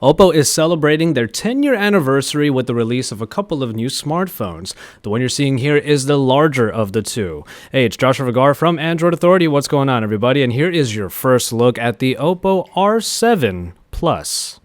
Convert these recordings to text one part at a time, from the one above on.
Oppo is celebrating their 10-year anniversary with the release of a couple of new smartphones. The one you're seeing here is the larger of the two. Hey, it's Joshua Vergara from Android Authority. What's going on, everybody? And here is your first look at the Oppo R7 Plus.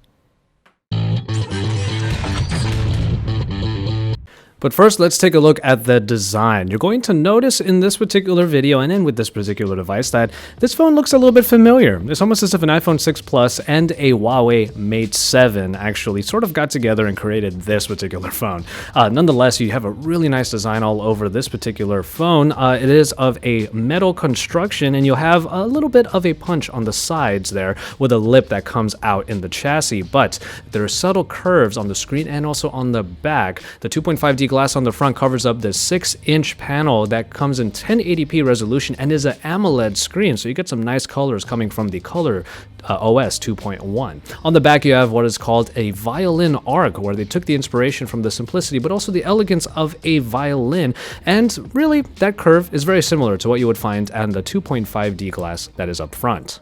But first, let's take a look at the design. You're going to notice in this particular video and with this particular device that this phone looks a little bit familiar. It's almost as if an iPhone 6 Plus and a Huawei Mate 7 actually sort of got together and created this particular phone. Nonetheless, you have a really nice design all over this particular phone. It is of a metal construction, and you'll have a little bit of a punch on the sides there with a lip that comes out in the chassis, but there are subtle curves on the screen and also on the back. The 2.5D glass on the front covers up the 6-inch panel that comes in 1080p resolution and is an AMOLED screen, so you get some nice colors coming from the Color OS 2.1. On the back, you have what is called a violin arc, where they took the inspiration from the simplicity but also the elegance of a violin, and really that curve is very similar to what you would find on the 2.5D glass that is up front.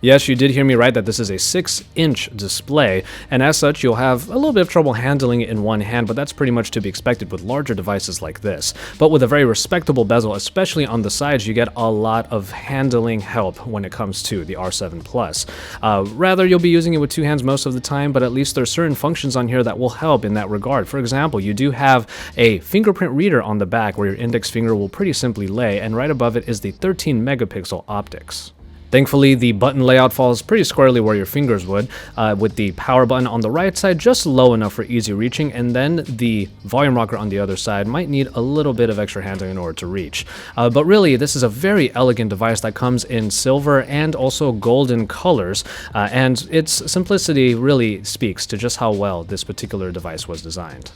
Yes, you did hear me right that this is a 6-inch display, and as such, you'll have a little bit of trouble handling it in one hand, but that's pretty much to be expected with larger devices like this. But with a very respectable bezel, especially on the sides, you get a lot of handling help when it comes to the R7 Plus. Rather, you'll be using it with two hands most of the time, but at least there are certain functions on here that will help in that regard. For example, you do have a fingerprint reader on the back where your index finger will pretty simply lay, and right above it is the 13-megapixel optics. Thankfully, the button layout falls pretty squarely where your fingers would, with the power button on the right side just low enough for easy reaching, and then the volume rocker on the other side might need a little bit of extra handling in order to reach. But really, this is a very elegant device that comes in silver and also golden colors, and its simplicity really speaks to just how well this particular device was designed.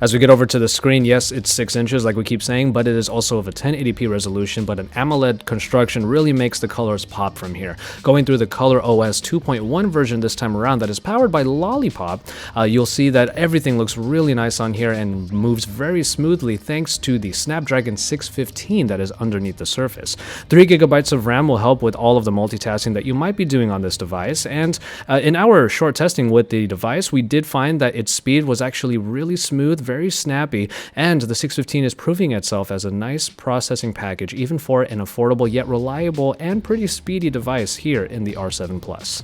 As we get over to the screen, yes, it's 6 inches like we keep saying, but it is also of a 1080p resolution, but an AMOLED construction really makes the colors pop from here. Going through the Color OS 2.1 version this time around that is powered by Lollipop, you'll see that everything looks really nice on here and moves very smoothly thanks to the Snapdragon 615 that is underneath the surface. 3 gigabytes of RAM will help with all of the multitasking that you might be doing on this device, and in our short testing with the device, we did find that its speed was actually really smooth, very snappy, and the 615 is proving itself as a nice processing package even for an affordable yet reliable and pretty speedy device here in the R7 Plus.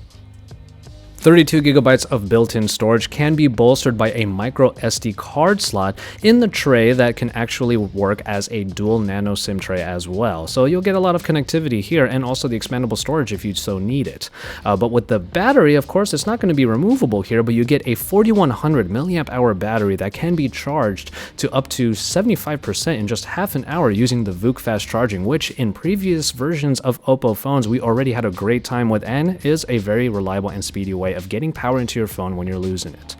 32 gigabytes of built-in storage can be bolstered by a micro SD card slot in the tray that can actually work as a dual nano SIM tray as well. So you'll get a lot of connectivity here and also the expandable storage if you so need it. But with the battery, of course, it's not going to be removable here, but you get a 4100 milliamp hour battery that can be charged to up to 75% in just half an hour using the VOOC fast charging, which in previous versions of Oppo phones we already had a great time with and is a very reliable and speedy way of getting power into your phone when you're losing it.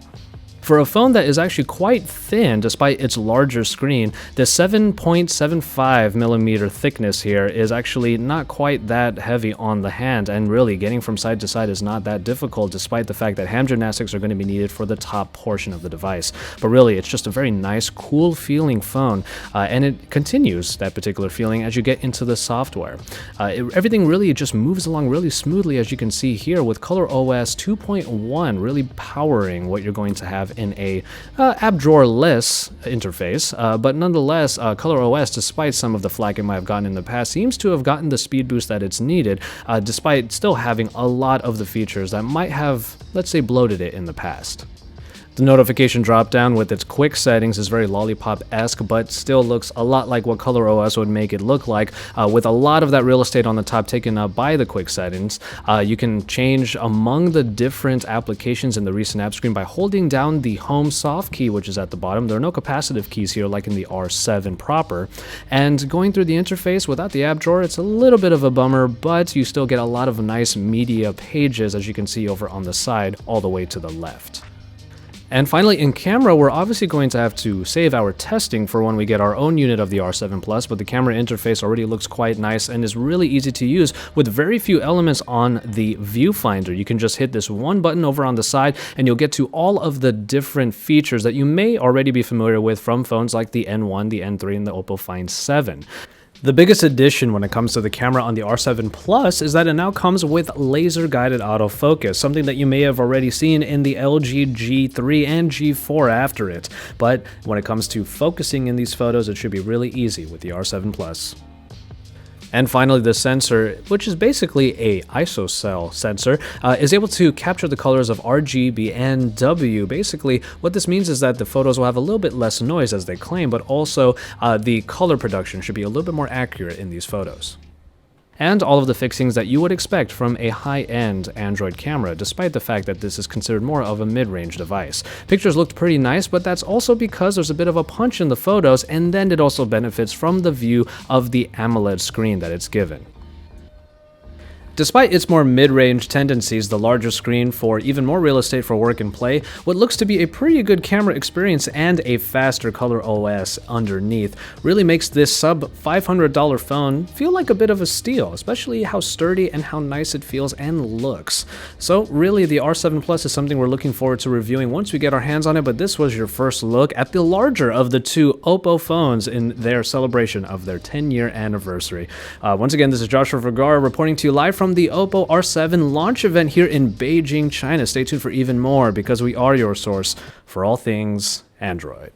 For a phone that is actually quite thin despite its larger screen, the 7.75 millimeter thickness here is actually not quite that heavy on the hand, and really getting from side to side is not that difficult despite the fact that hand gymnastics are going to be needed for the top portion of the device. But really, it's just a very nice, cool feeling phone, and it continues that particular feeling as you get into the software. Everything really just moves along really smoothly, as you can see here with Color OS 2.1 really powering what you're going to have in a app drawer-less interface, but nonetheless, Color OS, despite some of the flack it might have gotten in the past, seems to have gotten the speed boost that it's needed, despite still having a lot of the features that might have, let's say, bloated it in the past. The notification dropdown with its quick settings is very Lollipop-esque, but still looks a lot like what Color OS would make it look like, with a lot of that real estate on the top taken up by the quick settings. You can change among the different applications in the recent app screen by holding down the home soft key, which is at the bottom. There are no capacitive keys here like in the R7 proper. And going through the interface without the app drawer, it's a little bit of a bummer, but you still get a lot of nice media pages, as you can see over on the side all the way to the left. And finally, in camera, we're obviously going to have to save our testing for when we get our own unit of the R7 Plus, but the camera interface already looks quite nice and is really easy to use with very few elements on the viewfinder. You can just hit this one button over on the side and you'll get to all of the different features that you may already be familiar with from phones like the N1, the N3, and the Oppo Find 7. The biggest addition when it comes to the camera on the R7 Plus is that it now comes with laser-guided autofocus, something that you may have already seen in the LG G3 and G4 after it. But when it comes to focusing in these photos, it should be really easy with the R7 Plus. And finally, the sensor, which is basically a ISOCELL sensor, is able to capture the colors of RGB and W. Basically, what this means is that the photos will have a little bit less noise as they claim, but also the color production should be a little bit more accurate in these photos. And all of the fixings that you would expect from a high-end Android camera, despite the fact that this is considered more of a mid-range device. Pictures looked pretty nice, but that's also because there's a bit of a punch in the photos, and then it also benefits from the view of the AMOLED screen that it's given. Despite its more mid-range tendencies, the larger screen for even more real estate for work and play, what looks to be a pretty good camera experience and a faster color OS underneath really makes this sub-$500 phone feel like a bit of a steal, especially how sturdy and how nice it feels and looks. So really, the R7 Plus is something we're looking forward to reviewing once we get our hands on it, but this was your first look at the larger of the two Oppo phones in their celebration of their 10-year anniversary. Once again, this is Joshua Vergara reporting to you live from the Oppo R7 launch event here in Beijing, China. Stay tuned for even more because we are your source for all things Android.